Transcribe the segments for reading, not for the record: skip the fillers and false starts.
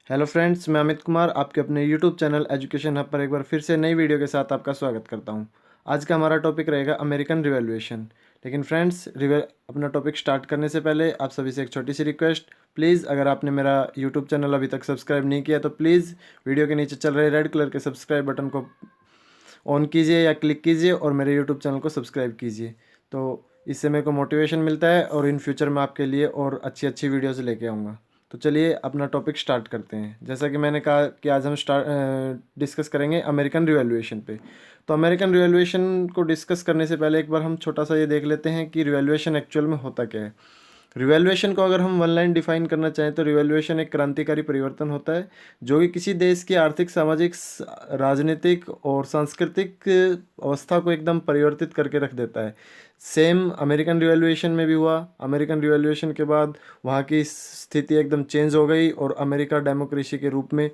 Hello friends, मैं अमित कुमार आपके अपने यूट्यूब चैनल एजुकेशन हब पर एक बार फिर से नई वीडियो के साथ आपका स्वागत करता हूं। आज का हमारा टॉपिक रहेगा अमेरिकन रिवॉल्यूशन। लेकिन फ्रेंड्स, अपना टॉपिक स्टार्ट करने से पहले आप सभी से एक छोटी सी रिक्वेस्ट। प्लीज़ अगर आपने मेरा यूट्यूब चैनल अभी तक सब्सक्राइब नहीं किया तो प्लीज़ वीडियो के नीचे चल रहे रेड कलर के सब्सक्राइब बटन को ऑन कीजिए या क्लिक कीजिए और मेरे यूट्यूब चैनल को सब्सक्राइब कीजिए। तो इससे मेरे को मोटिवेशन मिलता है और इन फ्यूचर मैं आपके लिए और अच्छी अच्छी वीडियोज़ लेके आऊँगा। तो चलिए अपना टॉपिक स्टार्ट करते हैं। जैसा कि मैंने कहा कि आज हम डिस्कस करेंगे अमेरिकन रिवॉल्यूशन पे। तो अमेरिकन रिवॉल्यूशन को डिस्कस करने से पहले एक बार हम छोटा सा ये देख लेते हैं कि रिवॉल्यूशन एक्चुअल में होता क्या है। रिवॉल्यूशन को अगर हम वन लाइन डिफाइन करना चाहें तो रिवॉल्यूशन एक क्रांतिकारी परिवर्तन होता है जो कि किसी देश की आर्थिक, सामाजिक, राजनीतिक और सांस्कृतिक अवस्था को एकदम परिवर्तित करके रख देता है। सेम अमेरिकन रिवॉल्यूशन में भी हुआ। अमेरिकन रिवॉल्यूशन के बाद वहाँ की स्थिति एकदम चेंज हो गई और अमेरिका डेमोक्रेसी के रूप में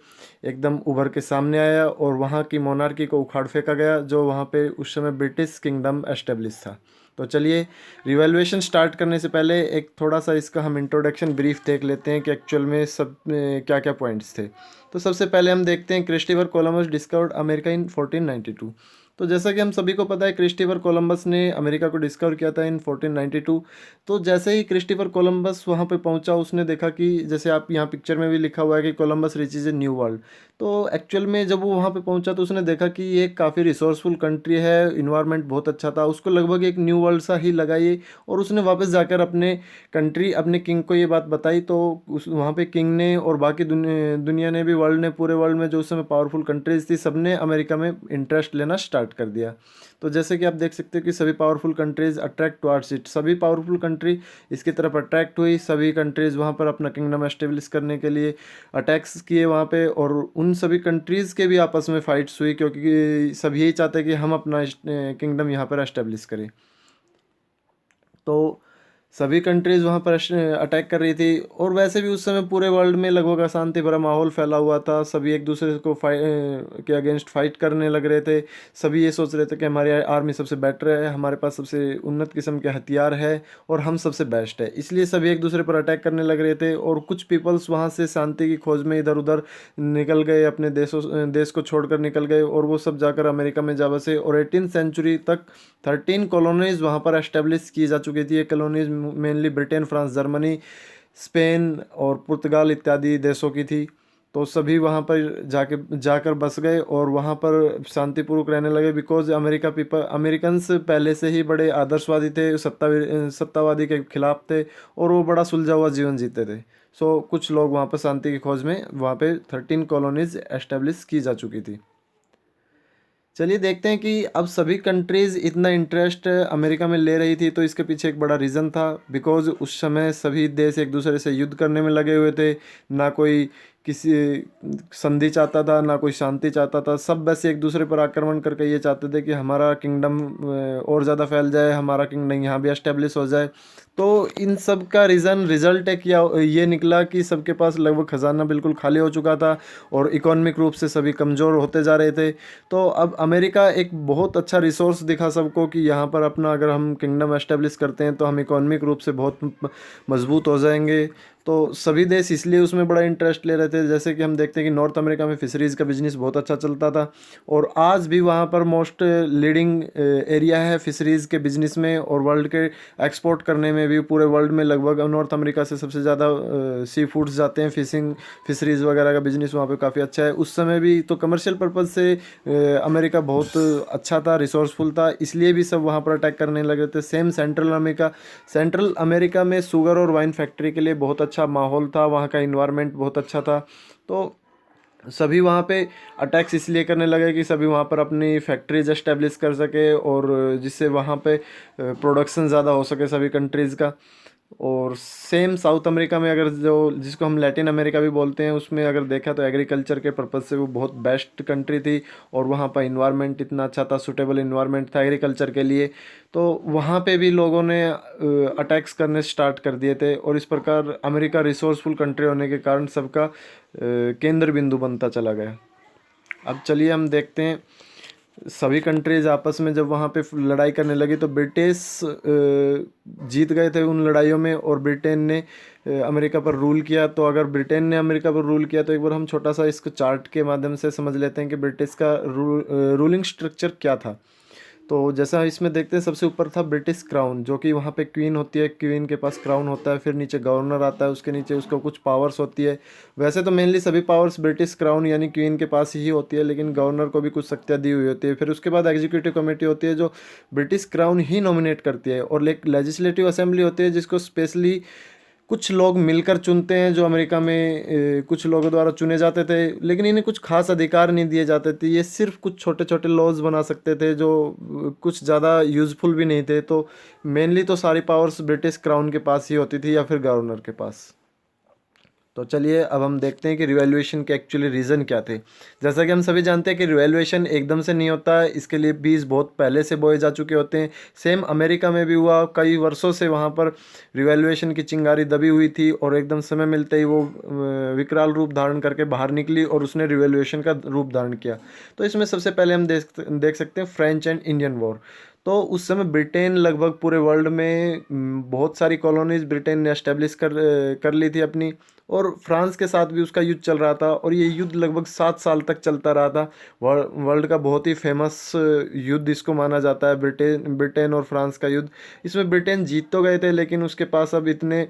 एकदम उभर के सामने आया और वहाँ की मोनार्की को उखाड़ फेंका गया जो वहाँ पे उस समय ब्रिटिश किंगडम एस्टेब्लिश था। तो चलिए, रिवॉल्यूशन स्टार्ट करने से पहले एक थोड़ा सा इसका हम इंट्रोडक्शन ब्रीफ देख लेते हैं कि एक्चुअल में सब क्या क्या पॉइंट्स थे। तो सबसे पहले हम देखते हैं Christopher Columbus discovered America in 1492। तो जैसा कि हम सभी को पता है, क्रिस्टोफर कोलंबस ने अमेरिका को डिस्कवर किया था इन 1492। तो जैसे ही क्रिस्टोफर कोलंबस वहाँ पे पहुँचा, उसने देखा कि जैसे आप यहाँ पिक्चर में भी लिखा हुआ है कि Columbus reaches a new world. तो एक्चुअल में जब वो वहाँ पे पहुँचा तो उसने देखा कि ये काफ़ी रिसोर्सफुल कंट्री है, इन्वायरमेंट बहुत अच्छा था, उसको लगभग एक न्यू वर्ल्ड सा ही लगा ये। और उसने वापस जाकर अपने किंग को ये बात बताई। तो उस वहाँ पे किंग ने और बाकी दुनिया ने भी, वर्ल्ड ने, पूरे वर्ल्ड में जो उस समय पावरफुल कंट्रीज थी, सब ने अमेरिका में इंटरेस्ट लेना स्टार्ट कर दिया। तो जैसे कि आप देख सकते हो कि सभी powerful countries attract towards it, सभी पावरफुल कंट्री इसकी तरफ अट्रैक्ट हुई। सभी कंट्रीज़ वहाँ पर अपना किंगडम एस्टेब्लिश करने के लिए अटैक्स किए वहाँ पे, और उन सभी कंट्रीज़ के भी आपस में फाइट्स हुई क्योंकि सभी यही चाहते हैं कि हम अपना किंगडम यहाँ पर एस्टेब्लिश करें। तो सभी कंट्रीज़ वहाँ पर अटैक कर रही थी और वैसे भी उस समय पूरे वर्ल्ड में लगभग अशांति भरा माहौल फैला हुआ था। सभी एक दूसरे को के अगेंस्ट फाइट करने लग रहे थे। सभी ये सोच रहे थे कि हमारी आर्मी सबसे बेटर है, हमारे पास सबसे उन्नत किस्म के हथियार है और हम सबसे बेस्ट है, इसलिए सभी एक दूसरे पर अटैक करने लग रहे थे। और कुछ पीपल्स वहाँ से शांति की खोज में इधर उधर निकल गए, अपने देश को छोड़कर निकल गए और वो सब जाकर अमेरिका में जा बसे। और 18th सेंचुरी तक 13 कॉलोनीज वहाँ पर एस्टेब्लिश की जा चुकी थी। ये colonies mainly Britain, France, Germany, Spain और पुर्तगाल इत्यादि देशों की थी। तो सभी वहाँ पर जाकर बस गए और वहाँ पर शांतिपूर्वक रहने लगे। बिकॉज अमेरिकन्स पहले से ही बड़े आदर्शवादी थे, सत्तावादी के खिलाफ थे और वो बड़ा सुलझा हुआ जीवन जीते थे। सो कुछ लोग वहाँ पर शांति की खोज में वहाँ पे 13 कॉलोनीज एस्टेब्लिश की जा चुकी थी। चलिए देखते हैं कि अब सभी कंट्रीज़ इतना इंटरेस्ट अमेरिका में ले रही थी तो इसके पीछे एक बड़ा रीज़न था। बिकॉज़ उस समय सभी देश एक दूसरे से युद्ध करने में लगे हुए थे। ना कोई किसी संधि चाहता था, ना कोई शांति चाहता था। सब बस एक दूसरे पर आक्रमण करके ये चाहते थे कि हमारा किंगडम और ज़्यादा फैल जाए, हमारा किंगडम यहाँ भी एस्टेब्लिश हो जाए। तो इन सब का रिजल्ट है कि ये निकला कि सबके पास लगभग ख़जाना बिल्कुल खाली हो चुका था और इकोनॉमिक रूप से सभी कमज़ोर होते जा रहे थे। तो अब अमेरिका एक बहुत अच्छा रिसोर्स दिखा सबको कि यहाँ पर अपना अगर हम किंगडम एस्टेब्लिश करते हैं तो हम इकोनॉमिक रूप से बहुत मजबूत हो जाएंगे। तो सभी देश इसलिए उसमें बड़ा इंटरेस्ट ले रहे थे। जैसे कि हम देखते हैं कि नॉर्थ अमेरिका में फिशरीज़ का बिजनेस बहुत अच्छा चलता था और आज भी वहाँ पर मोस्ट लीडिंग एरिया है फिशरीज़ के बिजनेस में। और वर्ल्ड के एक्सपोर्ट करने में भी पूरे वर्ल्ड में लगभग नॉर्थ अमेरिका से सबसे ज़्यादा सी फूड्स जाते हैं। फिशरीज़ वगैरह का बिजनेस वहाँ पे काफ़ी अच्छा है। उस समय भी तो कमर्शियल पर्पज़ से अमेरिका बहुत अच्छा था, रिसोर्सफुल था, इसलिए भी सब वहाँ पर अटैक करने लगे थे। सेम सेंट्रल अमेरिका में शुगर और वाइन फैक्ट्री के लिए बहुत अच्छा माहौल था, वहाँ का इन्वायरमेंट बहुत अच्छा था। तो सभी वहाँ पे अटैक्स इसलिए करने लगे कि सभी वहाँ पर अपनी फैक्ट्रीज एस्टेब्लिश कर सके और जिससे वहाँ पे प्रोडक्शन ज़्यादा हो सके सभी कंट्रीज़ का। और सेम साउथ अमेरिका में, अगर जो जिसको हम लैटिन अमेरिका भी बोलते हैं, उसमें अगर देखा तो एग्रीकल्चर के पर्पज़ से वो बहुत बेस्ट कंट्री थी और वहाँ पर इन्वायरमेंट इतना अच्छा था, सूटेबल इन्वायरमेंट था एग्रीकल्चर के लिए। तो वहाँ पे भी लोगों ने अटैक्स करने स्टार्ट कर दिए थे और इस प्रकार अमेरिका रिसोर्सफुल कंट्री होने के कारण सबका केंद्र बिंदु बनता चला गया। अब चलिए हम देखते हैं सभी कंट्रीज आपस में जब वहाँ पे लड़ाई करने लगी तो ब्रिटिश जीत गए थे उन लड़ाइयों में, और ब्रिटेन ने अमेरिका पर रूल किया। तो अगर ब्रिटेन ने अमेरिका पर रूल किया तो एक बार हम छोटा सा इसको चार्ट के माध्यम से समझ लेते हैं कि ब्रिटिश का रूलिंग स्ट्रक्चर क्या था। तो जैसा इसमें देखते हैं, सबसे ऊपर था ब्रिटिश क्राउन, जो कि वहाँ पे क्वीन होती है, क्वीन के पास क्राउन होता है। फिर नीचे गवर्नर आता है, उसके नीचे उसको कुछ पावर्स होती है। वैसे तो मेनली सभी पावर्स ब्रिटिश क्राउन यानी क्वीन के पास ही होती है, लेकिन गवर्नर को भी कुछ शक्तियाँ दी हुई होती है। फिर उसके बाद एग्जीक्यूटिव कमेटी होती है जो ब्रिटिश क्राउन ही नॉमिनेट करती है, और लेजिस्लेटिव असेंबली होती है जिसको स्पेशली कुछ लोग मिलकर चुनते हैं, जो अमेरिका में कुछ लोगों द्वारा चुने जाते थे, लेकिन इन्हें कुछ खास अधिकार नहीं दिए जाते थे। ये सिर्फ कुछ छोटे छोटे लॉज बना सकते थे जो कुछ ज़्यादा यूज़फुल भी नहीं थे। तो मेनली तो सारी पावर्स ब्रिटिश क्राउन के पास ही होती थी या फिर गवर्नर के पास। तो चलिए अब हम देखते हैं कि रिवैल्यूएशन के एक्चुअली रीज़न क्या थे। जैसा कि हम सभी जानते हैं कि रिवैल्यूएशन एकदम से नहीं होता है, इसके लिए बीज बहुत पहले से बोए जा चुके होते हैं। सेम अमेरिका में भी हुआ, कई वर्षों से वहाँ पर रिवैल्यूएशन की चिंगारी दबी हुई थी, और एकदम समय मिलते ही वो विकराल रूप धारण करके बाहर निकली और उसने रिवैल्यूएशन का रूप धारण किया। तो इसमें सबसे पहले हम देख सकते हैं फ्रेंच एंड इंडियन वॉर। तो उस समय ब्रिटेन लगभग पूरे वर्ल्ड में बहुत सारी कॉलोनीज ब्रिटेन ने एस्टेब्लिश कर ली थी अपनी, और फ्रांस के साथ भी उसका युद्ध चल रहा था, और ये युद्ध लगभग 7 साल तक चलता रहा था। वर्ल्ड का बहुत ही फेमस युद्ध इसको माना जाता है, ब्रिटेन और फ्रांस का युद्ध। इसमें ब्रिटेन जीत तो गए थे, लेकिन उसके पास अब इतने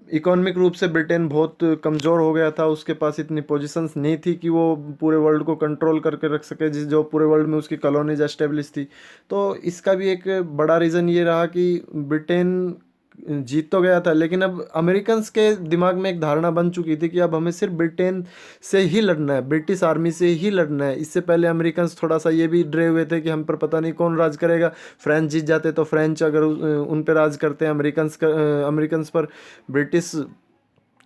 इकोनॉमिक रूप से ब्रिटेन बहुत कमज़ोर हो गया था, उसके पास इतनी पोजीशंस नहीं थी कि वो पूरे वर्ल्ड को कंट्रोल करके रख सके, जिस जो पूरे वर्ल्ड में उसकी कॉलोनीज एस्टेब्लिश थी। तो इसका भी एक बड़ा रीज़न ये रहा कि ब्रिटेन जीत तो गया था, लेकिन अब अमेरिकन्स के दिमाग में एक धारणा बन चुकी थी कि अब हमें सिर्फ ब्रिटेन से ही लड़ना है, ब्रिटिश आर्मी से ही लड़ना है। इससे पहले अमेरिकन्स थोड़ा सा ये भी डरे हुए थे कि हम पर पता नहीं कौन राज करेगा। फ्रेंच जीत जाते तो फ्रेंच अगर उन पर राज करते हैं, अमेरिकन्स पर मेरिकन्स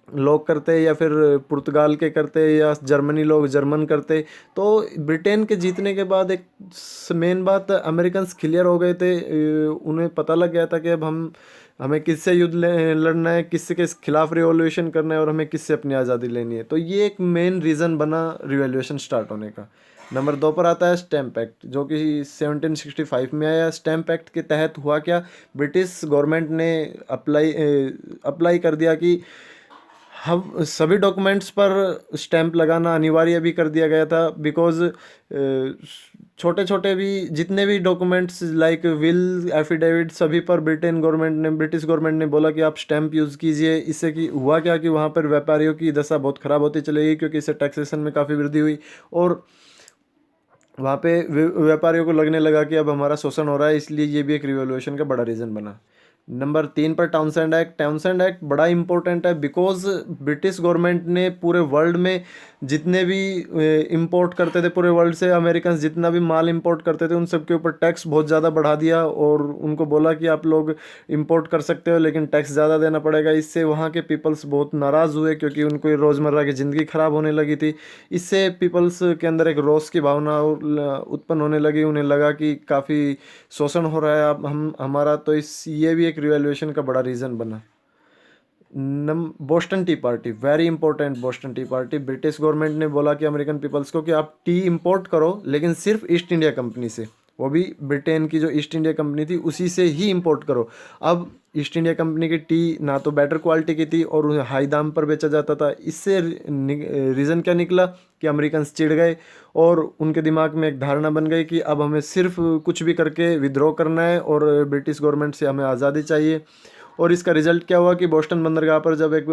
लोग करते, या फिर पुर्तगाल के करते, या जर्मनी लोग जर्मन करते। तो ब्रिटेन के जीतने के बाद एक मेन बात, अमेरिकन्स क्लियर हो गए थे। उन्हें पता लग गया था कि अब हमें किससे युद्ध लड़ना है, किससे के खिलाफ रिवॉल्यूशन करना है, और हमें किससे अपनी आज़ादी लेनी है। तो ये एक मेन रीज़न बना रिवॉल्यूशन स्टार्ट होने का। नंबर 2 पर आता है स्टैम्प एक्ट, जो कि 1765 में आया। स्टैम्प एक्ट के तहत हुआ क्या, ब्रिटिश गवर्नमेंट ने अप्लाई कर दिया कि हम सभी डॉक्यूमेंट्स पर स्टैंप लगाना अनिवार्य भी कर दिया गया था। बिकॉज छोटे छोटे भी जितने भी डॉक्यूमेंट्स लाइक विल, एफिडेविट, सभी पर ब्रिटिश गवर्नमेंट ने बोला कि आप स्टैंप यूज़ कीजिए। इससे कि हुआ क्या कि वहाँ पर व्यापारियों की दशा बहुत ख़राब होती चली गई, क्योंकि इससे टैक्सेशन में काफ़ी वृद्धि हुई, और वहाँ पे व्यापारियों को लगने लगा कि अब हमारा शोषण हो रहा है। इसलिए ये भी एक रिवॉल्यूशन का बड़ा रीज़न बना। नंबर 3 पर टाउनसेंड एक्ट बड़ा इंपॉर्टेंट है, बिकॉज ब्रिटिश गवर्नमेंट ने पूरे वर्ल्ड में जितने भी इंपोर्ट करते थे, पूरे वर्ल्ड से अमेरिकन जितना भी माल इंपोर्ट करते थे, उन सब के ऊपर टैक्स बहुत ज़्यादा बढ़ा दिया, और उनको बोला कि आप लोग इंपोर्ट कर सकते हो लेकिन टैक्स ज़्यादा देना पड़ेगा। इससे वहाँ के पीपल्स बहुत नाराज़ हुए, क्योंकि उनको रोज़मर्रा की ज़िंदगी ख़राब होने लगी थी। इससे पीपल्स के अंदर एक रोष की भावना उत्पन्न होने लगी। उन्हें लगा कि काफ़ी शोषण हो रहा है अब हमारा। तो ये भी एक रिवॉल्यूशन का बड़ा रीज़न बना। Boston T party, very important. Boston T party, British government ने बोला कि अमेरिकन पीपल्स को कि आप टी इंपोर्ट करो, लेकिन सिर्फ ईस्ट इंडिया कंपनी से, वो भी ब्रिटेन की जो ईस्ट इंडिया कंपनी थी उसी से ही इंपोर्ट करो। अब ईस्ट इंडिया कंपनी की टी ना तो बेटर क्वालिटी की थी, और उन्हें हाई दाम पर बेचा जाता था। इससे रीज़न क्या निकला कि अमेरिकन चिढ़ गए, और उनके दिमाग में एक धारणा बन गई कि अब हमें सिर्फ कुछ भी करके विद्रोह करना है, और ब्रिटिश गवर्नमेंट से हमें आज़ादी चाहिए। और इसका रिजल्ट क्या हुआ कि बोस्टन बंदरगाह पर जब एक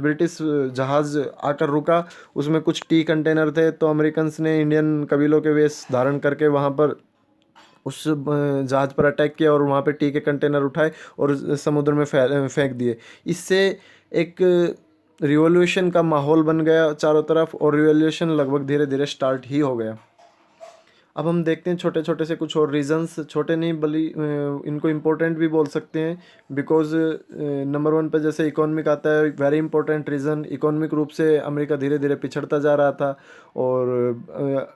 ब्रिटिश जहाज़ आकर रुका, उसमें कुछ टी कंटेनर थे, तो अमेरिकन्स ने इंडियन कबीलों के वेश धारण करके वहाँ पर उस जहाज़ पर अटैक किया, और वहाँ पे टी के कंटेनर उठाए और समुद्र में फेंक दिए। इससे एक रिवॉल्यूशन का माहौल बन गया चारों तरफ, और रिवॉल्यूशन लगभग धीरे धीरे स्टार्ट ही हो गया। अब हम देखते हैं छोटे छोटे से कुछ और रीजंस, छोटे नहीं बल्कि इनको इम्पोर्टेंट भी बोल सकते हैं। बिकॉज नंबर 1 पर जैसे इकोनॉमिक आता है, वेरी इंपॉर्टेंट रीज़न। इकोनॉमिक रूप से अमेरिका धीरे धीरे पिछड़ता जा रहा था, और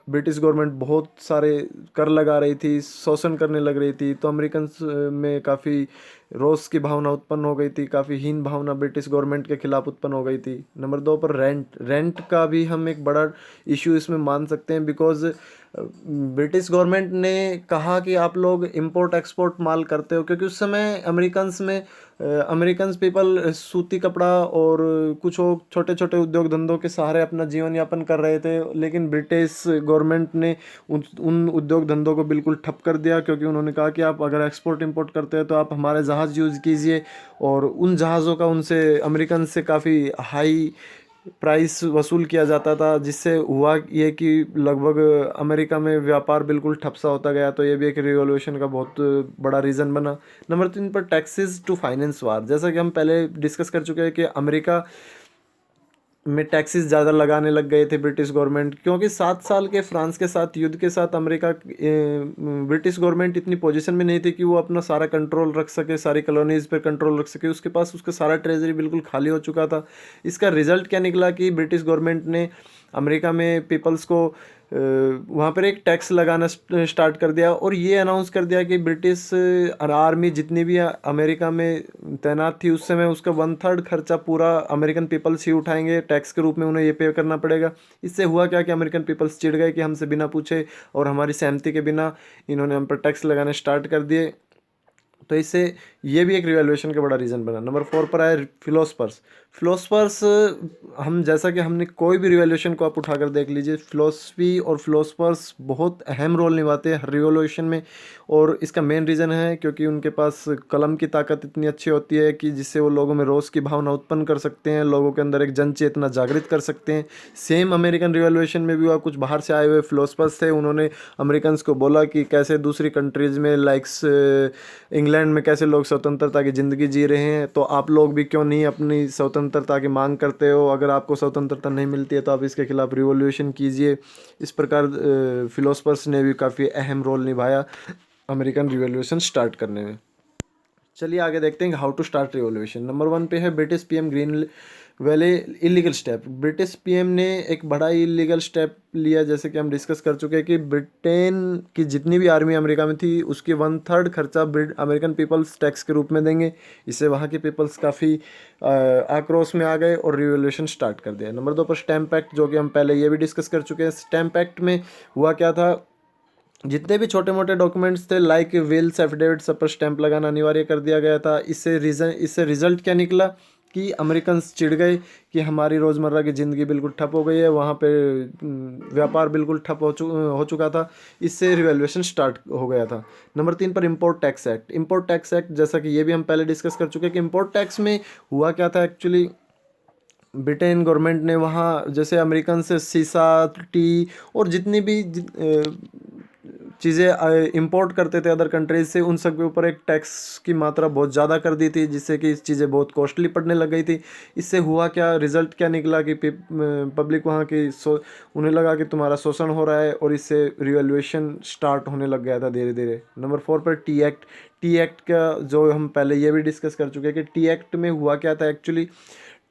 ब्रिटिश गवर्नमेंट बहुत सारे कर लगा रही थी, शोषण करने लग रही थी। तो अमेरिकन में काफ़ी रोष की भावना उत्पन्न हो गई थी, काफ़ी हीन भावना ब्रिटिश गवर्नमेंट के खिलाफ उत्पन्न हो गई थी। नंबर 2 पर रेंट का भी हम एक बड़ा इशू इसमें मान सकते हैं। बिकॉज ब्रिटिश गवर्नमेंट ने कहा कि आप लोग इंपोर्ट एक्सपोर्ट माल करते हो, क्योंकि उस समय अमेरिकन्स पीपल सूती कपड़ा और कुछ और छोटे छोटे उद्योग धंधों के सहारे अपना जीवन यापन कर रहे थे। लेकिन ब्रिटिश गवर्नमेंट ने उन उद्योग धंधों को बिल्कुल ठप कर दिया, क्योंकि उन्होंने कहा कि आप अगर एक्सपोर्ट इंपोर्ट करते हो तो आप हमारे जहाज़ यूज़ कीजिए। और उन जहाज़ों का उनसे अमेरिकन से काफ़ी हाई प्राइस वसूल किया जाता था, जिससे हुआ ये कि लगभग अमेरिका में व्यापार बिल्कुल ठप सा होता गया। तो ये भी एक रिवॉल्यूशन का बहुत बड़ा रीज़न बना। नंबर 3 पर टैक्सेस टू फाइनेंस वार। जैसा कि हम पहले डिस्कस कर चुके हैं कि अमेरिका में टैक्सेस ज़्यादा लगाने लग गए थे ब्रिटिश गवर्नमेंट, क्योंकि 7 साल के फ्रांस के साथ युद्ध के साथ ब्रिटिश गवर्नमेंट इतनी पोजीशन में नहीं थी कि वो अपना सारा कंट्रोल रख सके, सारी कॉलोनीज़ पर कंट्रोल रख सके। उसके पास उसका सारा ट्रेजरी बिल्कुल खाली हो चुका था। इसका रिजल्ट क्या निकला कि ब्रिटिश गवर्नमेंट ने अमेरिका में पीपल्स को वहाँ पर एक टैक्स लगाना स्टार्ट कर दिया, और ये अनाउंस कर दिया कि ब्रिटिश आर्मी जितनी भी अमेरिका में तैनात थी उस समय, उसका 1/3 खर्चा पूरा अमेरिकन पीपल्स ही उठाएंगे, टैक्स के रूप में उन्हें ये पे करना पड़ेगा। इससे हुआ क्या कि अमेरिकन पीपल्स चिढ़ गए कि हमसे बिना पूछे और हमारी सहमति के बिना इन्होंने हम पर टैक्स लगाने स्टार्ट कर दिए। तो इससे ये भी एक रिवॉल्यूशन का बड़ा रीज़न बना। नंबर 4 पर आए फिलोसफर्स। फिलोसफर्स, हम जैसा कि हमने कोई भी रिवॉल्यूशन को आप उठाकर देख लीजिए, फिलोसफी और फिलोसफर्स बहुत अहम रोल निभाते हैं हर रिवॉल्यूशन में। और इसका मेन रीज़न है क्योंकि उनके पास कलम की ताकत इतनी अच्छी होती है कि जिससे वो लोगों में रोष की भावना उत्पन्न कर सकते हैं, लोगों के अंदर एक जन चेतना जागृत कर सकते हैं। सेम अमेरिकन रिवॉल्यूशन में भी हुआ, कुछ बाहर से आए हुए फिलोसफर्स थे, उन्होंने अमेरिकन को बोला कि कैसे दूसरी कंट्रीज़ में लाइक्स इंग्लैंड में कैसे लोग स्वतंत्रता की ज़िंदगी जी रहे हैं, तो आप लोग भी क्यों नहीं अपनी स्वतंत्रता की मांग करते हो। अगर आपको स्वतंत्रता नहीं मिलती है तो आप इसके खिलाफ रिवॉल्यूशन कीजिए। इस प्रकार फिलोसफर्स ने भी काफ़ी अहम रोल निभाया अमेरिकन रिवॉल्यूशन स्टार्ट करने में। चलिए आगे देखते हैं how to start revolution. Number 1 पे है British PM Grenville illegal step. British PM ने एक बड़ा इलीगल स्टेप लिया, जैसे कि हम डिस्कस कर चुके हैं कि ब्रिटेन की जितनी भी आर्मी अमेरिका में थी उसकी 1/3 खर्चा अमेरिकन पीपल्स टैक्स के रूप में देंगे। इससे वहाँ के पीपल्स काफ़ी आक्रोश में आ गए और रिवॉल्यूशन स्टार्ट कर दिया। नंबर 2 पर स्टैम्प एक्ट, जो कि हम पहले ये भी डिस्कस कर चुके हैं। स्टैम्प एक्ट में हुआ क्या था, जितने भी छोटे मोटे डॉक्यूमेंट्स थे लाइक विल्स एफिडेविट सब पर स्टैंप लगाना अनिवार्य कर दिया गया था। इससे रिजल्ट क्या निकला कि अमेरिकन्स चिढ़ गए कि हमारी रोज़मर्रा की ज़िंदगी बिल्कुल ठप हो गई है, वहाँ पे व्यापार बिल्कुल ठप हो चुका था। इससे रिवॉल्यूशन स्टार्ट हो गया था। नंबर 3 पर import tax act. Import tax act, जैसा कि ये भी हम पहले डिस्कस कर चुके हैं कि इम्पोर्ट टैक्स में हुआ क्या था एक्चुअली, ब्रिटेन गवर्नमेंट ने वहाँ जैसे अमेरिकन से सीसा, टी और जितनी भी चीज़ें इंपोर्ट करते थे अदर कंट्रीज से, उन सब के ऊपर एक टैक्स की मात्रा बहुत ज़्यादा कर दी थी, जिससे कि चीज़ें बहुत कॉस्टली पड़ने लग गई थी। इससे हुआ क्या, रिजल्ट क्या निकला कि पब्लिक वहाँ की उन्हें लगा कि तुम्हारा शोषण हो रहा है, और इससे रिवॉल्यूशन स्टार्ट होने लग गया था धीरे धीरे। नंबर 4 पर टी एक्ट। टी एक्ट का जो हम पहले ये भी डिस्कस कर चुके हैं कि टी एक्ट में हुआ क्या था एक्चुअली।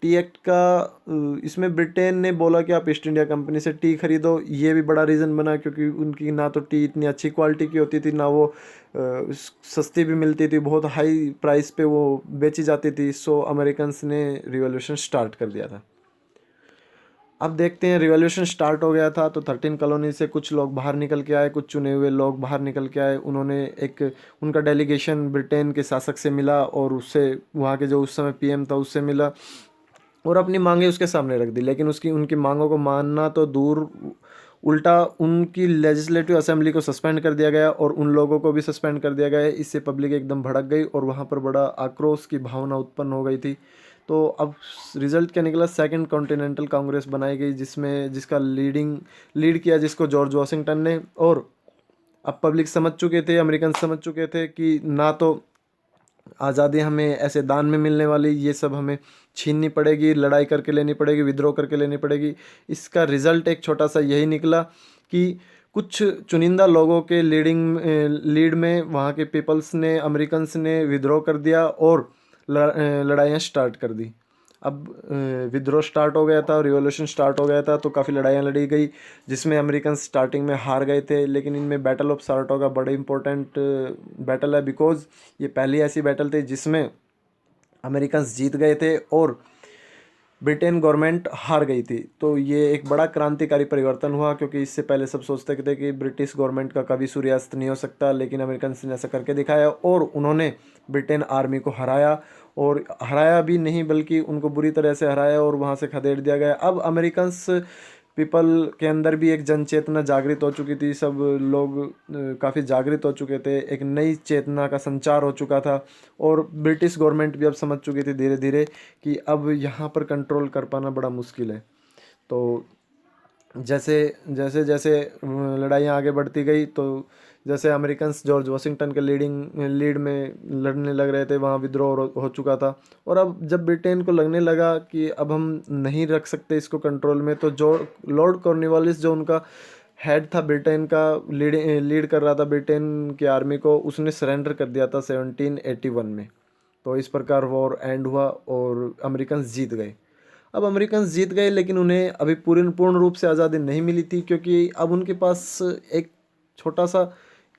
टी एक्ट का इसमें ब्रिटेन ने बोला कि आप ईस्ट इंडिया कंपनी से टी खरीदो। ये भी बड़ा रीज़न बना क्योंकि उनकी ना तो टी इतनी अच्छी क्वालिटी की होती थी, ना वो सस्ती भी मिलती थी, बहुत हाई प्राइस पे वो बेची जाती थी। सो अमेरिकन्स ने रिवॉल्यूशन स्टार्ट कर दिया था। अब देखते हैं, रिवॉल्यूशन स्टार्ट हो गया था तो 13 कॉलोनी से कुछ लोग बाहर निकल के आए, कुछ चुने हुए लोग बाहर निकल के आए। उन्होंने उनका डेलीगेशन ब्रिटेन के शासक से मिला और उससे वहाँ के जो उस समय पीएम था उससे मिला और अपनी मांगे उसके सामने रख दी। लेकिन उनकी मांगों को मानना तो दूर, उल्टा उनकी लेजिस्लेटिव असेंबली को सस्पेंड कर दिया गया और उन लोगों को भी सस्पेंड कर दिया गया। इससे पब्लिक एकदम भड़क गई और वहाँ पर बड़ा आक्रोश की भावना उत्पन्न हो गई थी। तो अब रिजल्ट क्या निकला, सेकंड कॉन्टिनेंटल कांग्रेस बनाई गई, जिसका लीड किया जिसको जॉर्ज वाशिंगटन ने। और अब पब्लिक समझ चुके थे, अमेरिकन समझ चुके थे कि ना तो आज़ादी हमें ऐसे दान में मिलने वाली, ये सब हमें छीननी पड़ेगी, लड़ाई करके लेनी पड़ेगी, विद्रोह करके लेनी पड़ेगी। इसका रिज़ल्ट एक छोटा सा यही निकला कि कुछ चुनिंदा लोगों के लीड में वहाँ के पीपल्स ने, अमेरिकन्स ने विद्रोह कर दिया और लड़ाइयाँ स्टार्ट कर दी। अब विद्रोह स्टार्ट हो गया था, रिवॉल्यूशन स्टार्ट हो गया था, तो काफ़ी लड़ाइयाँ लड़ी गई जिसमें अमेरिकन स्टार्टिंग में हार गए थे। लेकिन इनमें बैटल ऑफ साराटोगा बड़े इंपॉर्टेंट बैटल है, बिकॉज ये पहली ऐसी बैटल थी जिसमें अमेरिकन्स जीत गए थे और ब्रिटेन गवर्नमेंट हार गई थी। तो ये एक बड़ा क्रांतिकारी परिवर्तन हुआ, क्योंकि इससे पहले सब सोचते थे कि ब्रिटिश गवर्नमेंट का कभी सूर्यास्त नहीं हो सकता, लेकिन अमेरिकन ने ऐसा करके दिखाया और उन्होंने ब्रिटेन आर्मी को हराया। और हराया भी नहीं बल्कि उनको बुरी तरह से हराया और वहाँ से खदेड़ दिया गया। अब अमेरिकन्स पीपल के अंदर भी एक जन चेतना जागृत हो चुकी थी, सब लोग काफ़ी जागृत हो चुके थे, एक नई चेतना का संचार हो चुका था। और ब्रिटिश गवर्नमेंट भी अब समझ चुकी थी धीरे धीरे कि अब यहाँ पर कंट्रोल कर पाना बड़ा मुश्किल है। तो जैसे जैसे जैसे लड़ाइयाँ आगे बढ़ती गई, तो जैसे अमेरिकन्स जॉर्ज वाशिंगटन के लीड में लड़ने लग रहे थे, वहाँ विद्रोह हो चुका था। और अब जब ब्रिटेन को लगने लगा कि अब हम नहीं रख सकते इसको कंट्रोल में, तो जो लॉर्ड कॉर्नवालिस जो उनका हेड था, ब्रिटेन का लीड कर रहा था ब्रिटेन की आर्मी को, उसने सरेंडर कर दिया था 1781 में। तो इस प्रकार वॉर एंड हुआ और अमेरिकन जीत गए। अब अमेरिकन जीत गए, लेकिन उन्हें अभी पूर्ण रूप से आज़ादी नहीं मिली थी, क्योंकि अब उनके पास एक छोटा सा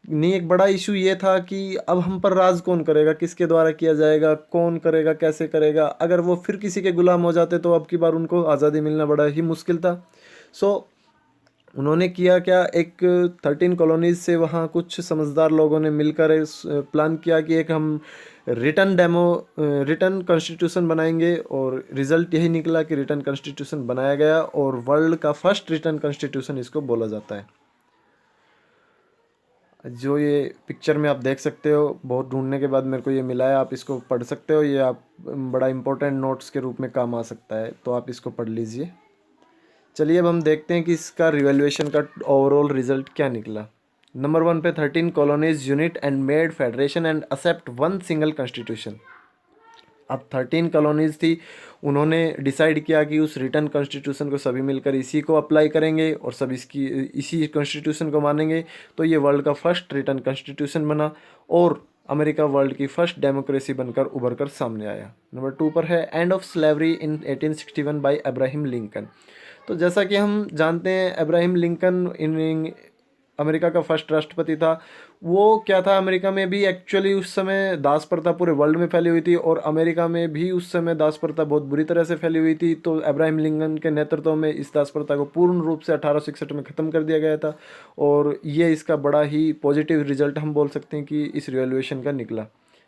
नहीं, एक बड़ा इशू ये था कि अब हम पर राज कौन करेगा, किसके द्वारा किया जाएगा, कौन करेगा, कैसे करेगा। अगर वो फिर किसी के गुलाम हो जाते तो अब की बार उनको आज़ादी मिलना बड़ा ही मुश्किल था। सो उन्होंने किया क्या, एक 13 कॉलोनीज से वहाँ कुछ समझदार लोगों ने मिलकर प्लान किया कि एक हम रिटर्न कॉन्स्टिट्यूशन बनाएंगे। और रिजल्ट यही निकला कि रिटर्न कॉन्स्टिट्यूशन बनाया गया और वर्ल्ड का फर्स्ट रिटर्न कॉन्स्टिट्यूशन इसको बोला जाता है। जो ये पिक्चर में आप देख सकते हो, बहुत ढूंढने के बाद मेरे को ये मिला है, आप इसको पढ़ सकते हो, ये आप बड़ा इंपॉर्टेंट नोट्स के रूप में काम आ सकता है, तो आप इसको पढ़ लीजिए। चलिए अब हम देखते हैं कि इसका रिवैल्यूएशन का ओवरऑल रिजल्ट क्या निकला। नंबर 1 पे 13 colonies unit and made federation and except one single constitution. अब 13 कॉलोनीज थी, उन्होंने डिसाइड किया कि उस रिटर्न कॉन्स्टिट्यूशन को सभी मिलकर इसी को अप्लाई करेंगे और सब इसी कॉन्स्टिट्यूशन को मानेंगे। तो ये वर्ल्ड का फर्स्ट रिटर्न कॉन्स्टिट्यूशन बना और अमेरिका वर्ल्ड की फर्स्ट डेमोक्रेसी बनकर उभर कर सामने आया। नंबर 2 पर है end of slavery in 1861 by Abraham Lincoln. तो जैसा कि हम जानते हैं, अब्राहम लिंकन इन अमेरिका का फर्स्ट राष्ट्रपति था। वो क्या था, अमेरिका में भी एक्चुअली उस समय दास प्रथा पूरे वर्ल्ड में फैली हुई थी और अमेरिका में भी उस समय दास प्रथा बहुत बुरी तरह से फैली हुई थी। तो अब्राहम लिंकन के नेतृत्व में इस दास प्रथा को पूर्ण रूप से 1861 में ख़त्म कर दिया गया था। और ये इसका बड़ा ही पॉजिटिव रिजल्ट हम बोल सकते हैं कि इस रिवॉल्यूशन का निकला।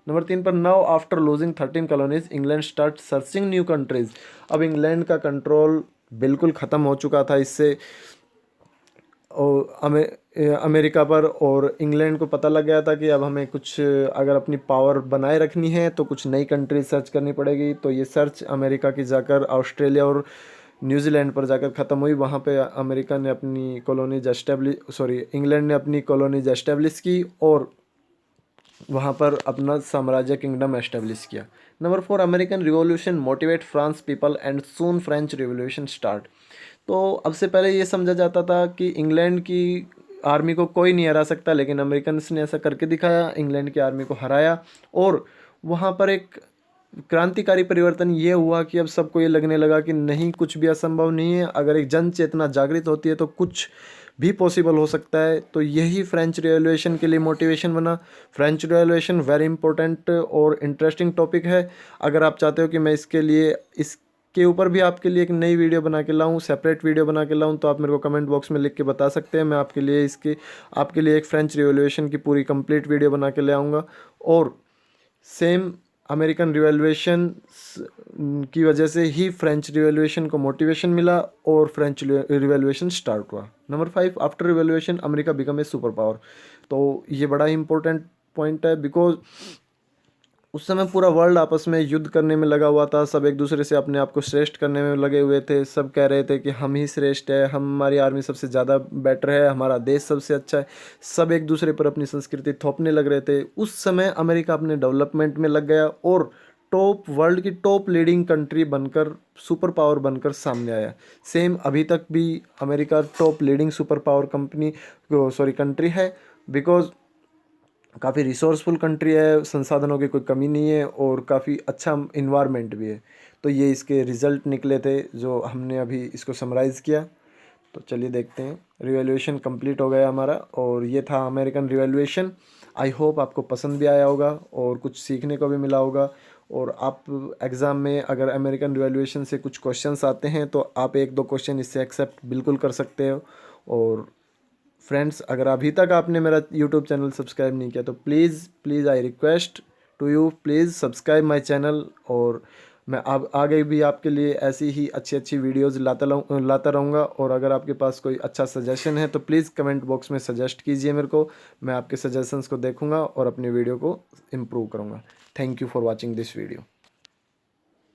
नंबर 3 पर now after losing 13 colonies England start searching new countries. अब इंग्लैंड का कंट्रोल बिल्कुल ख़त्म हो चुका था इससे और अमेरिका पर। और इंग्लैंड को पता लग गया था कि अब हमें कुछ अगर अपनी पावर बनाए रखनी है तो कुछ नई कंट्री सर्च करनी पड़ेगी। तो ये सर्च अमेरिका की जाकर ऑस्ट्रेलिया और न्यूजीलैंड पर जाकर ख़त्म हुई। वहाँ पे अमेरिका ने अपनी कॉलोनीज इंग्लैंड ने अपनी कॉलोनीज एस्टेब्लिश की और वहाँ पर अपना साम्राज्य किंगडम एस्टेब्लिश किया। Number 4 American revolution motivate France people and soon French revolution start. तो अब से पहले ये समझा जाता था कि इंग्लैंड की आर्मी को कोई नहीं हरा सकता, लेकिन अमेरिकन्स ने ऐसा करके दिखाया, इंग्लैंड की आर्मी को हराया। और वहाँ पर एक क्रांतिकारी परिवर्तन ये हुआ कि अब सबको ये लगने लगा कि नहीं, कुछ भी असंभव नहीं है, अगर एक जन चेतना जागृत होती है तो कुछ भी पॉसिबल हो सकता है। तो यही फ्रेंच रिवॉल्यूशन के लिए मोटिवेशन बना। फ्रेंच रिवॉल्यूशन वेरी इंपॉर्टेंट और इंटरेस्टिंग टॉपिक है। अगर आप चाहते हो कि मैं इसके ऊपर भी आपके लिए एक नई वीडियो बना के लाऊं, सेपरेट वीडियो बना के लाऊं, तो आप मेरे को कमेंट बॉक्स में लिख के बता सकते हैं। मैं आपके लिए एक फ्रेंच रिवॉल्यूशन की पूरी कंप्लीट वीडियो बना के ले आऊँगा। और सेम अमेरिकन रिवॉल्यूशन की वजह से ही फ्रेंच रिवॉल्यूशन को मोटिवेशन मिला और फ्रेंच रिवॉल्यूशन स्टार्ट हुआ। Number 5 after revolution America become a super power. तो ये बड़ा इंपॉर्टेंट पॉइंट है, बिकॉज उस समय पूरा वर्ल्ड आपस में युद्ध करने में लगा हुआ था। सब एक दूसरे से अपने आप को श्रेष्ठ करने में लगे हुए थे। सब कह रहे थे कि हम ही श्रेष्ठ है, हमारी आर्मी सबसे ज़्यादा बेटर है, हमारा देश सबसे अच्छा है। सब एक दूसरे पर अपनी संस्कृति थोपने लग रहे थे। उस समय अमेरिका अपने डेवलपमेंट में लग गया और वर्ल्ड की टॉप लीडिंग कंट्री बनकर, सुपर पावर बनकर सामने आया। सेम अभी तक भी America top leading super power country है, बिकॉज काफ़ी रिसोर्सफुल कंट्री है, संसाधनों की कोई कमी नहीं है और काफ़ी अच्छा इन्वायरमेंट भी है। तो ये इसके रिज़ल्ट निकले थे जो हमने अभी इसको समराइज़ किया। तो चलिए देखते हैं। रिवॉल्यूशन कंप्लीट हो गया हमारा और ये था अमेरिकन रिवॉल्यूशन। आई होप आपको पसंद भी आया होगा और कुछ सीखने को भी मिला होगा। और आप एग्ज़ाम में अगर अमेरिकन रिवॉल्यूशन से कुछ क्वेश्चंस आते हैं तो आप 1-2 क्वेश्चन इससे एक्सेप्ट बिल्कुल कर सकते हो। और फ्रेंड्स, अगर अभी तक आपने मेरा यूट्यूब चैनल सब्सक्राइब नहीं किया तो please please I request to you, please subscribe my channel. और मैं अब आगे भी आपके लिए ऐसी ही अच्छी अच्छी वीडियोज़ लाता रहूँगा। और अगर आपके पास कोई अच्छा सजेशन है तो प्लीज़ कमेंट बॉक्स में सजेस्ट कीजिए मेरे को। मैं आपके सजेशंस को देखूँगा और अपनी वीडियो को इम्प्रूव करूँगा। Thank you for watching this video.